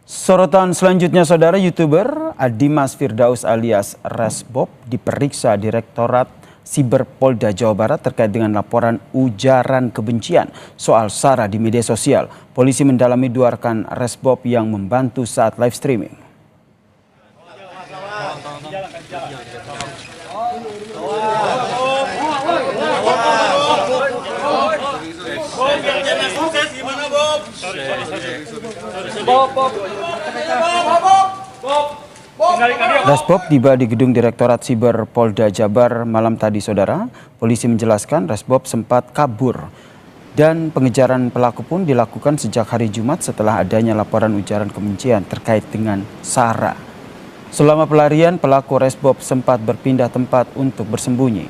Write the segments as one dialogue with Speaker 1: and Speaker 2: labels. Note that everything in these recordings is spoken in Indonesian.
Speaker 1: Sorotan selanjutnya, saudara, YouTuber Dimas Firdaus alias Resbob diperiksa Direktorat Siber Polda Jawa Barat terkait dengan laporan ujaran kebencian soal SARA di media sosial. Polisi mendalami dua rekan Resbob yang membantu saat live streaming. Resbob tiba di gedung Direktorat Siber Polda Jabar malam tadi, saudara. Polisi menjelaskan Resbob sempat kabur dan pengejaran pelaku pun dilakukan sejak hari Jumat setelah adanya laporan ujaran kebencian terkait dengan SARA. Selama pelarian, pelaku Resbob sempat berpindah tempat untuk bersembunyi,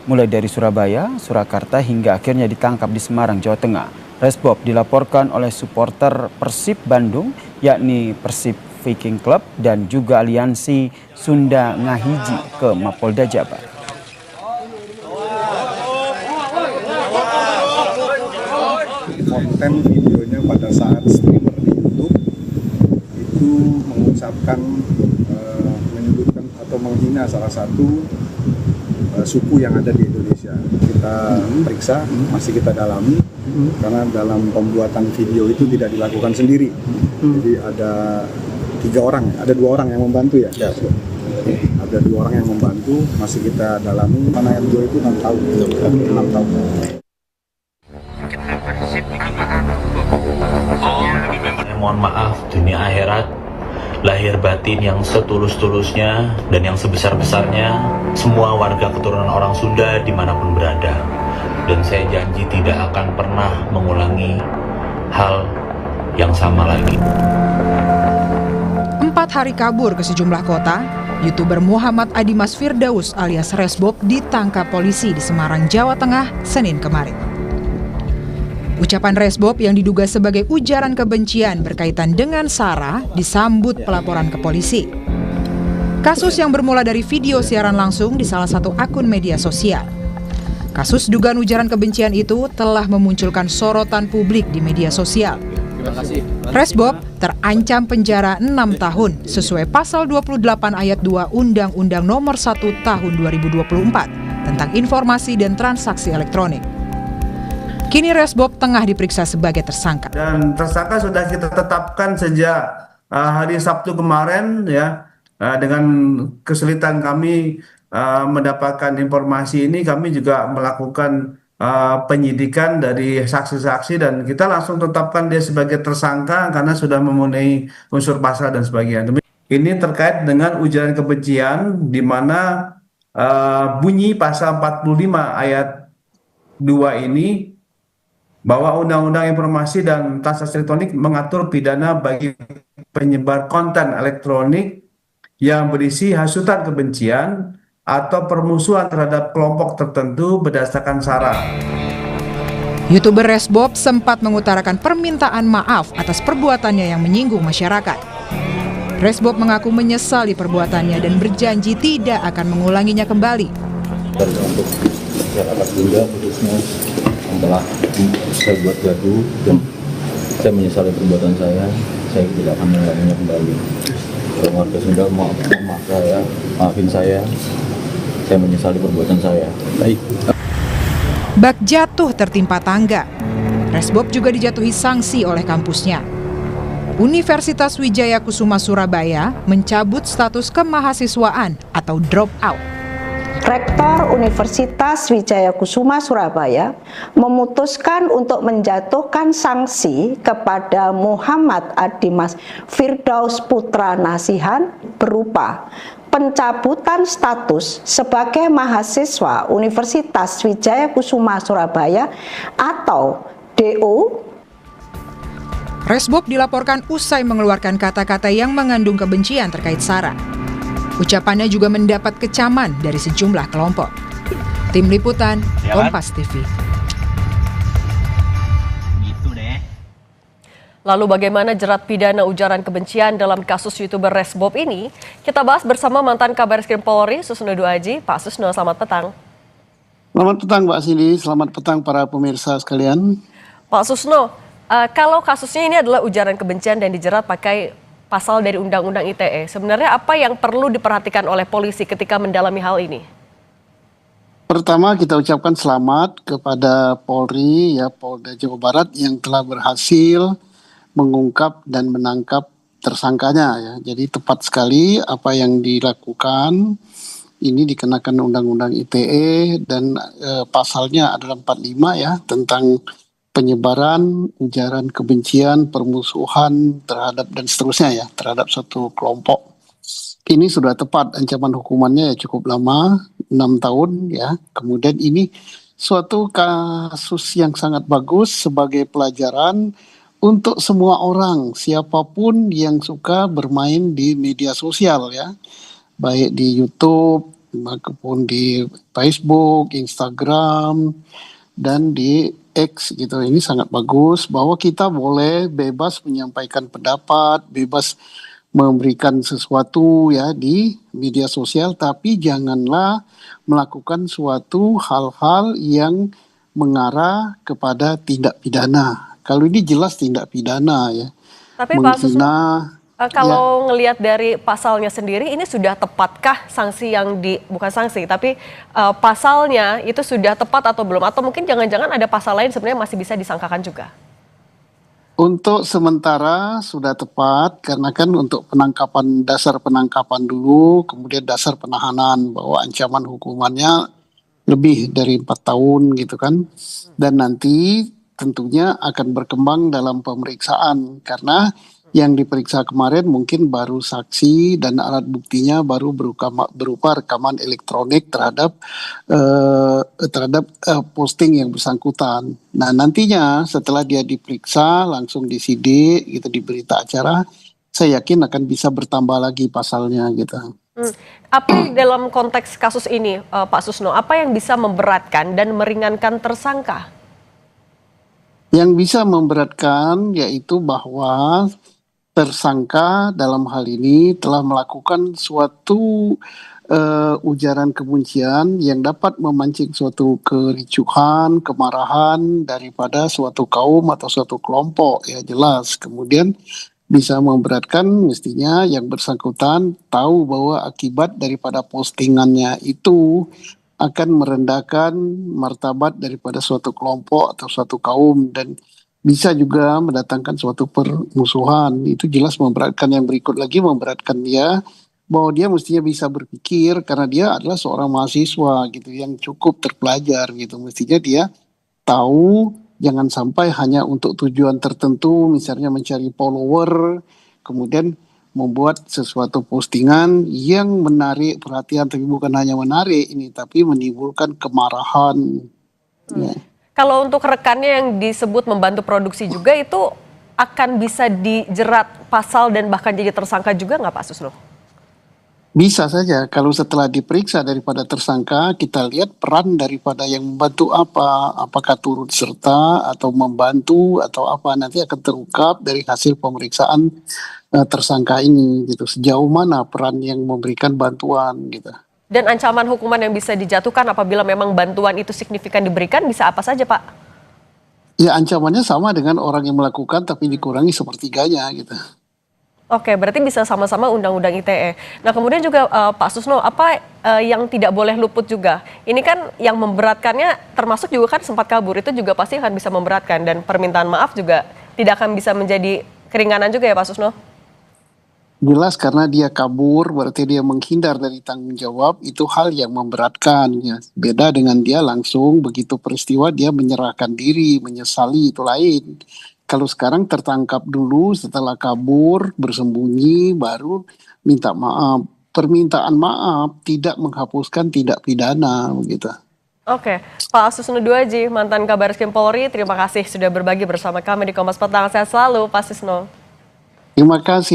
Speaker 1: mulai dari Surabaya, Surakarta hingga akhirnya ditangkap di Semarang, Jawa Tengah. Resbob dilaporkan oleh supporter Persib Bandung, yakni Persib Viking Club dan juga Aliansi Sunda Ngahiji ke Mapolda Jabar.
Speaker 2: Konten videonya pada saat streamer di YouTube itu mengucapkan, menyebutkan atau menghina salah satu suku yang ada di Indonesia. Kita periksa, masih kita dalami, karena dalam pembuatan video itu tidak dilakukan sendiri. Jadi ada 3 orang, ada 2 orang yang membantu ya. Ada 2 orang yang membantu, masih kita dalami. Mana yang 2 itu 6 tahun. 6 tahun.
Speaker 3: Mohon maaf, dunia akhirat, lahir batin yang setulus-tulusnya dan yang sebesar-besarnya, semua warga keturunan orang Sunda dimanapun berada. Dan saya janji tidak akan pernah mengulangi hal yang sama lagi.
Speaker 4: 4 hari kabur ke sejumlah kota, YouTuber Muhammad Dimas Firdaus alias Resbob ditangkap polisi di Semarang, Jawa Tengah, Senin kemarin. Ucapan Resbob yang diduga sebagai ujaran kebencian berkaitan dengan SARA disambut pelaporan ke polisi. Kasus yang bermula dari video siaran langsung di salah satu akun media sosial. Kasus dugaan ujaran kebencian itu telah memunculkan sorotan publik di media sosial. Resbob terancam penjara 6 tahun sesuai pasal 28 ayat 2 Undang-Undang Nomor 1 Tahun 2024 tentang informasi dan transaksi elektronik. Kini Resbob tengah diperiksa sebagai tersangka.
Speaker 5: Dan tersangka sudah kita tetapkan sejak hari Sabtu kemarin ya. Dengan kesulitan kami mendapatkan informasi ini, kami juga melakukan penyidikan dari saksi-saksi dan kita langsung tetapkan dia sebagai tersangka karena sudah memenuhi unsur pasal dan sebagainya. Ini terkait dengan ujaran kebencian di mana bunyi pasal 45 ayat 2 ini bahwa Undang-Undang Informasi dan Transaksi Elektronik mengatur pidana bagi penyebar konten elektronik yang berisi hasutan kebencian atau permusuhan terhadap kelompok tertentu berdasarkan SARA.
Speaker 4: YouTuber Resbob sempat mengutarakan permintaan maaf atas perbuatannya yang menyinggung masyarakat. Resbob mengaku menyesali perbuatannya dan berjanji tidak akan mengulanginya kembali.
Speaker 6: Untuk masyarakat Sunda khususnya yang telah saya buat gaduh dan saya menyesali perbuatan saya tidak akan mengulanginya kembali. Warga Sunda maafin saya menyesali perbuatan saya. Baik.
Speaker 4: Bak jatuh tertimpa tangga. Resbob juga dijatuhi sanksi oleh kampusnya. Universitas Wijaya Kusuma Surabaya mencabut status kemahasiswaan atau drop out.
Speaker 7: Rektor Universitas Wijaya Kusuma Surabaya memutuskan untuk menjatuhkan sanksi kepada Muhammad Dimas Firdaus Putra Nasihan berupa pencabutan status sebagai mahasiswa Universitas Wijaya Kusuma Surabaya atau DO.
Speaker 4: Resbob dilaporkan usai mengeluarkan kata-kata yang mengandung kebencian terkait SARA. Ucapannya juga mendapat kecaman dari sejumlah kelompok. Tim Liputan, Kompas TV.
Speaker 8: Lalu bagaimana jerat pidana ujaran kebencian dalam kasus YouTuber Resbob ini? Kita bahas bersama mantan Kabareskrim Polri, Susno Duaji. Pak Susno, selamat petang.
Speaker 9: Selamat petang Mbak Cindy, selamat petang para pemirsa sekalian.
Speaker 8: Pak Susno, kalau kasusnya ini adalah ujaran kebencian dan dijerat pakai pasal dari Undang-Undang ITE. Sebenarnya apa yang perlu diperhatikan oleh polisi ketika mendalami hal ini?
Speaker 9: Pertama kita ucapkan selamat kepada Polri, ya Polda Jawa Barat yang telah berhasil mengungkap dan menangkap tersangkanya, ya. Jadi tepat sekali apa yang dilakukan. Ini dikenakan Undang-Undang ITE dan pasalnya adalah 45 ya, tentang penyebaran, ujaran kebencian, permusuhan terhadap dan seterusnya ya, terhadap suatu kelompok. Ini sudah tepat, ancaman hukumannya ya cukup lama, 6 tahun ya. Kemudian ini suatu kasus yang sangat bagus sebagai pelajaran untuk semua orang, siapapun yang suka bermain di media sosial ya, baik di YouTube maupun di Facebook, Instagram, dan di X gitu. Ini sangat bagus bahwa kita boleh bebas menyampaikan pendapat, bebas memberikan sesuatu ya di media sosial, tapi janganlah melakukan suatu hal-hal yang mengarah kepada tindak pidana. Kalau ini jelas tindak pidana ya.
Speaker 8: Tapi Pak Susno,
Speaker 9: menghina.
Speaker 8: kalau ngelihat dari pasalnya sendiri, ini sudah tepatkah sanksi yang bukan sanksi, tapi pasalnya itu sudah tepat atau belum? Atau mungkin jangan-jangan ada pasal lain sebenarnya masih bisa disangkakan juga?
Speaker 9: Untuk sementara sudah tepat, karena kan untuk penangkapan, dasar penangkapan dulu, kemudian dasar penahanan, bahwa ancaman hukumannya lebih dari 4 tahun gitu kan. Dan nanti tentunya akan berkembang dalam pemeriksaan, karena yang diperiksa kemarin mungkin baru saksi dan alat buktinya baru berupa rekaman elektronik terhadap posting yang bersangkutan. Nah nantinya setelah dia diperiksa langsung disidik gitu di berita acara, saya yakin akan bisa bertambah lagi pasalnya gitu.
Speaker 8: Apa dalam konteks kasus ini Pak Susno, apa yang bisa memberatkan dan meringankan tersangka?
Speaker 9: Yang bisa memberatkan yaitu bahwa tersangka dalam hal ini telah melakukan suatu ujaran kebencian yang dapat memancing suatu kericuhan, kemarahan daripada suatu kaum atau suatu kelompok, ya jelas. Kemudian bisa memberatkan, mestinya yang bersangkutan tahu bahwa akibat daripada postingannya itu akan merendahkan martabat daripada suatu kelompok atau suatu kaum, dan bisa juga mendatangkan suatu permusuhan. Itu jelas memberatkan. Yang berikut lagi memberatkan dia, bahwa dia mestinya bisa berpikir, karena dia adalah seorang mahasiswa gitu yang cukup terpelajar gitu. Mestinya dia tahu jangan sampai hanya untuk tujuan tertentu, misalnya mencari follower, kemudian membuat sesuatu postingan yang menarik perhatian, tapi bukan hanya menarik ini, tapi menimbulkan kemarahan. Ya.
Speaker 8: Kalau untuk rekannya yang disebut membantu produksi juga, itu akan bisa dijerat pasal dan bahkan jadi tersangka juga nggak Pak Susno?
Speaker 9: Bisa saja, kalau setelah diperiksa daripada tersangka, kita lihat peran daripada yang membantu apa, apakah turut serta atau membantu atau apa, nanti akan terungkap dari hasil pemeriksaan tersangka ini gitu. Sejauh mana peran yang memberikan bantuan gitu.
Speaker 8: Dan ancaman hukuman yang bisa dijatuhkan apabila memang bantuan itu signifikan diberikan bisa apa saja Pak?
Speaker 9: Ya ancamannya sama dengan orang yang melakukan tapi dikurangi sepertiganya gitu.
Speaker 8: Oke, berarti bisa sama-sama Undang-Undang ITE. Nah kemudian juga Pak Susno, apa yang tidak boleh luput juga? Ini kan yang memberatkannya termasuk juga kan sempat kabur, itu juga pasti akan bisa memberatkan. Dan permintaan maaf juga tidak akan bisa menjadi keringanan juga ya Pak Susno?
Speaker 9: Jelas, karena dia kabur berarti dia menghindar dari tanggung jawab, itu hal yang memberatkan ya. Beda dengan dia langsung begitu peristiwa dia menyerahkan diri, menyesali, itu lain. Kalau sekarang tertangkap dulu, setelah kabur, bersembunyi, baru minta maaf. Permintaan maaf tidak menghapuskan tindak pidana begitu.
Speaker 8: Oke, Pak Susno Duaji, mantan Kabariskim Polri, terima kasih sudah berbagi bersama kami di Kompas Petang. Sehat selalu Pak Susno.
Speaker 9: Terima kasih.